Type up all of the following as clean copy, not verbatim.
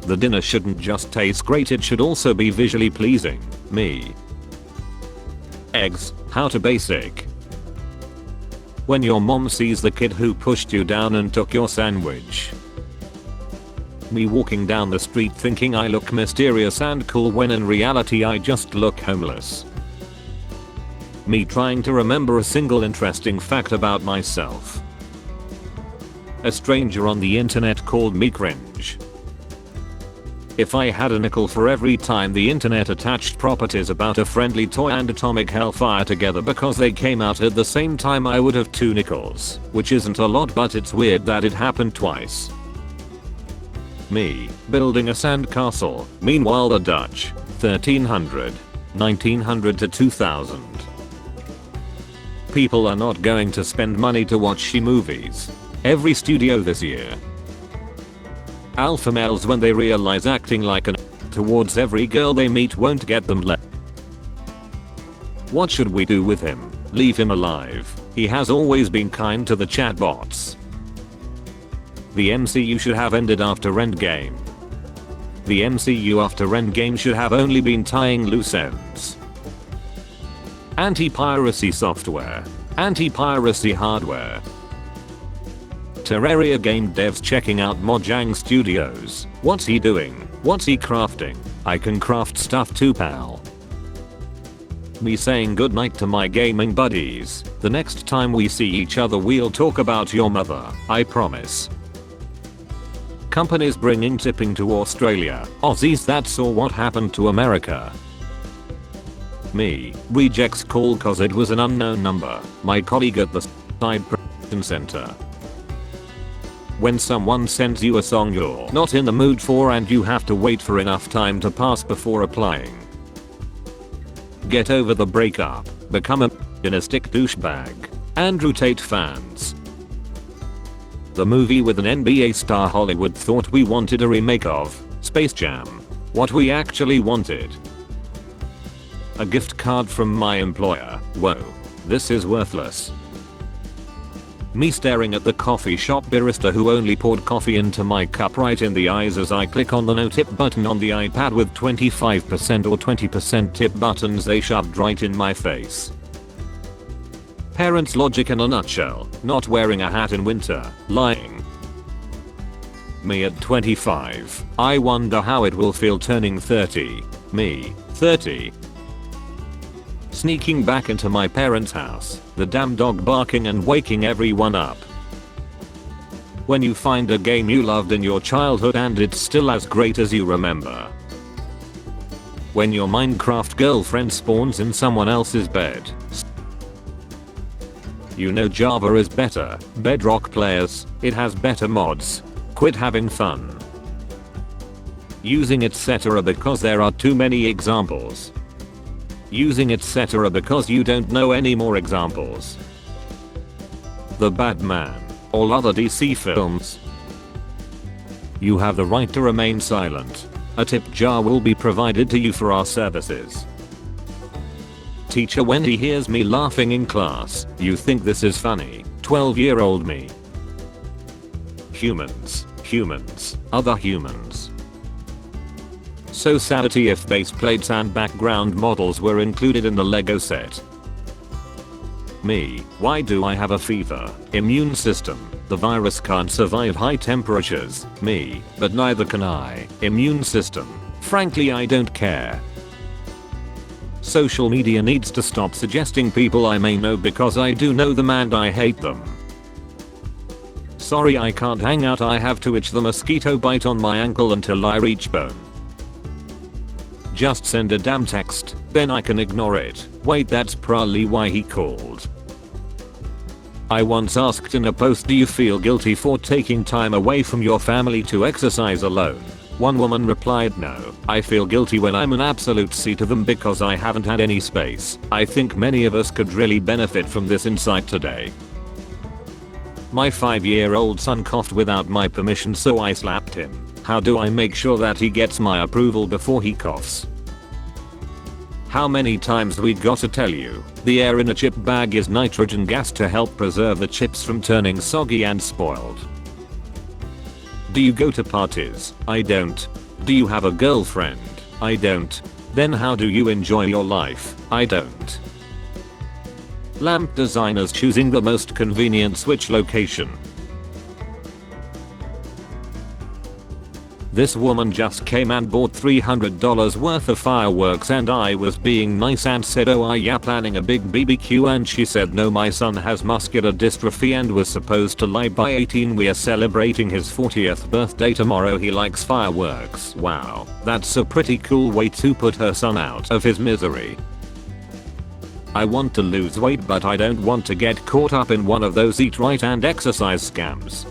The dinner shouldn't just taste great, it should also be visually pleasing. Me. Eggs, how to basic. When your mom sees the kid who pushed you down and took your sandwich. Me walking down the street thinking I look mysterious and cool when in reality I just look homeless. Me trying to remember a single interesting fact about myself. A stranger on the internet called me cringe. If I had a nickel for every time the internet attached properties about a friendly toy and atomic hellfire together because they came out at the same time, I would have 2 nickels, which isn't a lot, but it's weird that it happened twice. Me, building a sandcastle. Meanwhile the Dutch, 1300, 1900 to 2000. People are not going to spend money to watch she movies. Every studio this year. Alpha males, when they realize acting like an towards every girl they meet won't get them left. What should we do with him? Leave him alive. He has always been kind to the chatbots. The MCU should have ended after Endgame. The MCU after Endgame should have only been tying loose ends. Anti-piracy software. Anti-piracy hardware. Terraria game devs checking out Mojang Studios. What's he doing? What's he crafting? I can craft stuff too, pal. Me saying goodnight to my gaming buddies. The next time we see each other we'll talk about your mother, I promise. Companies bringing tipping to Australia. Aussies that saw what happened to America. Me. Rejects call cause it was an unknown number. My colleague at the side production center. When someone sends you a song you're not in the mood for and you have to wait for enough time to pass before applying. Get over the breakup. Become a dynastic douchebag. Andrew Tate fans. The movie with an NBA star Hollywood thought we wanted a remake of. Space Jam. What we actually wanted. A gift card from my employer. Whoa. This is worthless. Me staring at the coffee shop barista who only poured coffee into my cup right in the eyes as I click on the no tip button on the iPad with 25% or 20% tip buttons they shoved right in my face. Parents' logic in a nutshell. Not wearing a hat in winter. Lying. Me at 25. I wonder how it will feel turning 30. Me, 30. Sneaking back into my parents' house. The damn dog barking and waking everyone up. When you find a game you loved in your childhood and it's still as great as you remember. When your Minecraft girlfriend spawns in someone else's bed. You know Java is better. Bedrock players, it has better mods. Quit having fun. Using etc. because there are too many examples. Using etc. because you don't know any more examples. The Batman. All other DC films. You have the right to remain silent. A tip jar will be provided to you for our services. Teacher when he hears me laughing in class. You think this is funny? 12-year-old me. Humans. Humans. Other humans. So sanity if base plates and background models were included in the Lego set. Me. Why do I have a fever? Immune system. The virus can't survive high temperatures. Me. But neither can I. Immune system. Frankly I don't care. Social media needs to stop suggesting people I may know because I do know them and I hate them. Sorry I can't hang out, I have to itch the mosquito bite on my ankle until I reach bone. Just send a damn text, then I can ignore it. Wait, that's probably why he called. I once asked in a post, do you feel guilty for taking time away from your family to exercise alone? One woman replied, no, I feel guilty when I'm an absolute C to them because I haven't had any space. I think many of us could really benefit from this insight today. My 5-year-old son coughed without my permission so I slapped him. How do I make sure that he gets my approval before he coughs? How many times we gotta tell you, the air in a chip bag is nitrogen gas to help preserve the chips from turning soggy and spoiled. Do you go to parties? I don't. Do you have a girlfriend? I don't. Then how do you enjoy your life? I don't. Lamp designers choosing the most convenient switch location. This woman just came and bought $300 worth of fireworks and I was being nice and said, oh are ya planning a big BBQ, and she said no, my son has muscular dystrophy and was supposed to lie by 18. We are celebrating his 40th birthday tomorrow. He likes fireworks. Wow, that's a pretty cool way to put her son out of his misery. I want to lose weight but I don't want to get caught up in one of those eat right and exercise scams.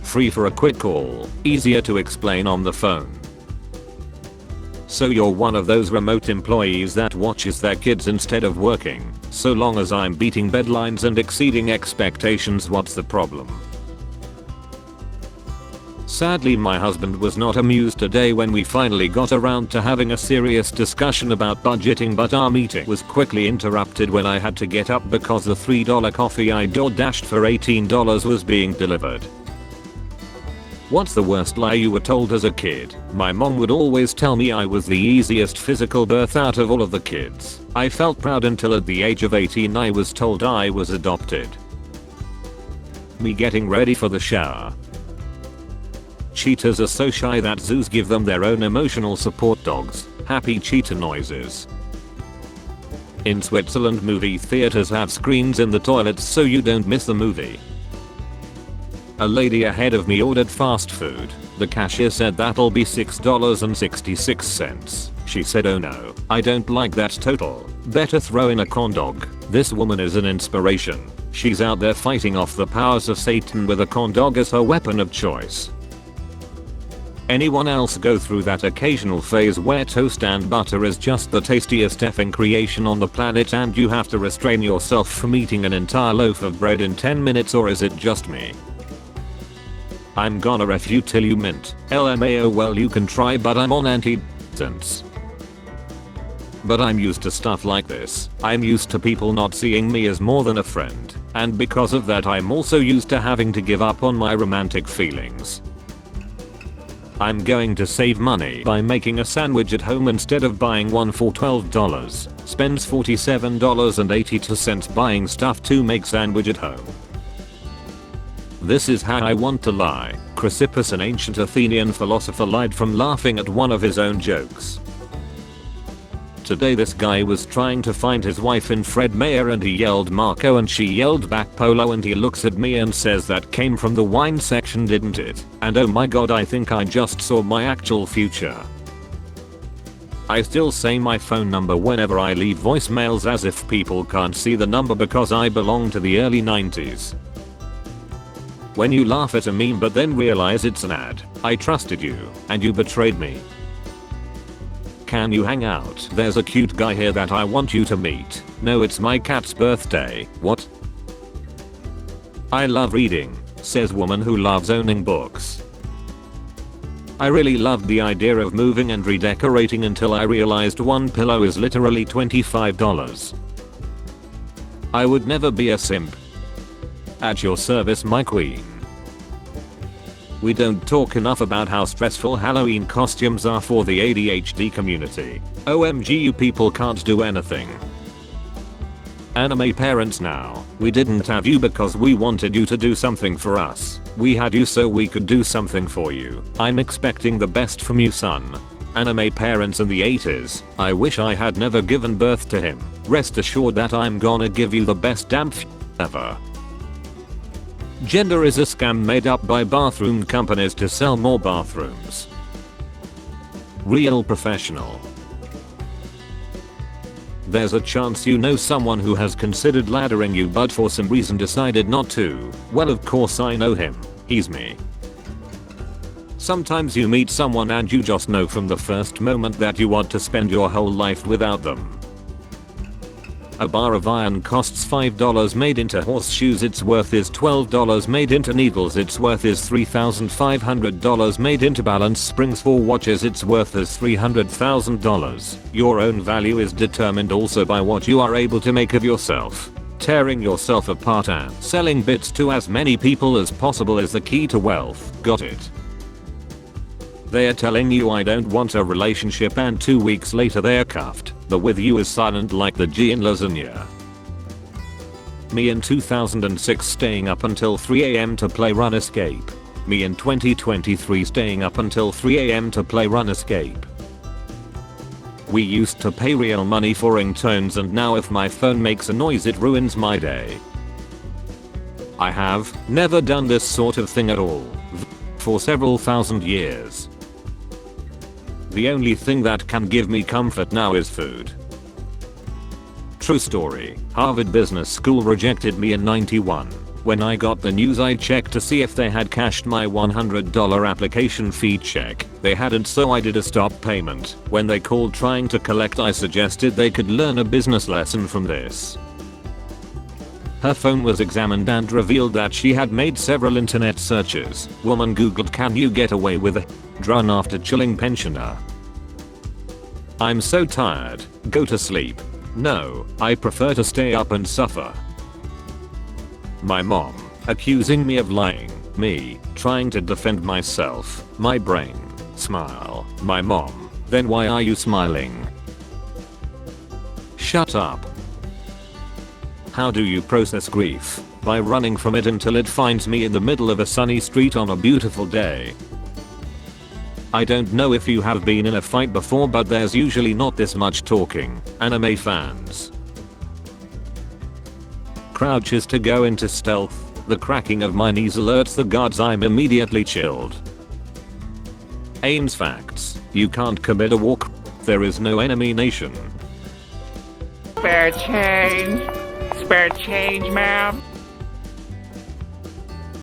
Free for a quick call, easier to explain on the phone. So you're one of those remote employees that watches their kids instead of working. So long as I'm beating deadlines and exceeding expectations, what's the problem? Sadly, my husband was not amused today when we finally got around to having a serious discussion about budgeting, but our meeting was quickly interrupted when I had to get up because the $3 coffee I DoorDashed for $18 was being delivered. What's the worst lie you were told as a kid? My mom would always tell me I was the easiest physical birth out of all of the kids. I felt proud until at the age of 18 I was told I was adopted. Me getting ready for the shower. Cheetahs are so shy that zoos give them their own emotional support dogs. Happy cheetah noises. In Switzerland, movie theaters have screens in the toilets so you don't miss the movie. A lady ahead of me ordered fast food. The cashier said that'll be $6.66. She said, oh no, I don't like that total. Better throw in a corn dog. This woman is an inspiration. She's out there fighting off the powers of Satan with a corn dog as her weapon of choice. Anyone else go through that occasional phase where toast and butter is just the tastiest effing creation on the planet and you have to restrain yourself from eating an entire loaf of bread in 10 minutes, or is it just me? I'm gonna ref you till you mint. LMAO, well you can try but I'm on antidepressants. But I'm used to stuff like this. I'm used to people not seeing me as more than a friend. And because of that I'm also used to having to give up on my romantic feelings. I'm going to save money by making a sandwich at home instead of buying one for $12. Spends $47.82 buying stuff to make sandwich at home. This is how I want to lie. Chrysippus, an ancient Athenian philosopher, lied from laughing at one of his own jokes. Today this guy was trying to find his wife in Fred Meyer and he yelled Marco and she yelled back Polo, and he looks at me and says that came from the wine section, didn't it? And oh my god, I think I just saw my actual future. I still say my phone number whenever I leave voicemails as if people can't see the number because I belong to the early 90s. When you laugh at a meme but then realize it's an ad. I trusted you, and you betrayed me. Can you hang out? There's a cute guy here that I want you to meet. No, it's my cat's birthday. What? I love reading, says woman who loves owning books. I really loved the idea of moving and redecorating until I realized one pillow is literally $25. I would never be a simp. At your service, my queen. We don't talk enough about how stressful Halloween costumes are for the ADHD community. OMG, you people can't do anything. Anime parents now. We didn't have you because we wanted you to do something for us. We had you so we could do something for you. I'm expecting the best from you, son. Anime parents in the 80s. I wish I had never given birth to him. Rest assured that I'm gonna give you the best damn ever. Gender is a scam made up by bathroom companies to sell more bathrooms. Real professional. There's a chance you know someone who has considered laddering you but for some reason decided not to. Well, of course I know him. He's me. Sometimes you meet someone and you just know from the first moment that you want to spend your whole life without them. A bar of iron costs $5 made into horseshoes, its worth is $12 made into needles, its worth is $3,500 made into balance springs for watches, its worth is $300,000. Your own value is determined also by what you are able to make of yourself. Tearing yourself apart and selling bits to as many people as possible is the key to wealth. Got it? They're telling you I don't want a relationship and 2 weeks later they're cuffed. The with you is silent like the G in lasagna. Me in 2006 staying up until 3 am to play Run Escape. Me in 2023 staying up until 3 am to play Run Escape. We used to pay real money for ringtones and now if my phone makes a noise it ruins my day. I have never done this sort of thing at all for several thousand years. The only thing that can give me comfort now is food. True story, Harvard Business School rejected me in '91. When I got the news I checked to see if they had cashed my $100 application fee check. They hadn't, so I did a stop payment. When they called trying to collect I suggested they could learn a business lesson from this. Her phone was examined and revealed that she had made several internet searches. Woman googled can you get away with a run after chilling pensioner. I'm so tired, go to sleep. No, I prefer to stay up and suffer. My mom, accusing me of lying, me, trying to defend myself, my brain, smile, my mom, then why are you smiling? Shut up. How do you process grief? By running from it until it finds me in the middle of a sunny street on a beautiful day. I don't know if you have been in a fight before but there's usually not this much talking, anime fans. Crouches to go into stealth, the cracking of my knees alerts the guards I'm immediately chilled. Ames facts, you can't commit a war, there is no enemy nation. Spare change, ma'am.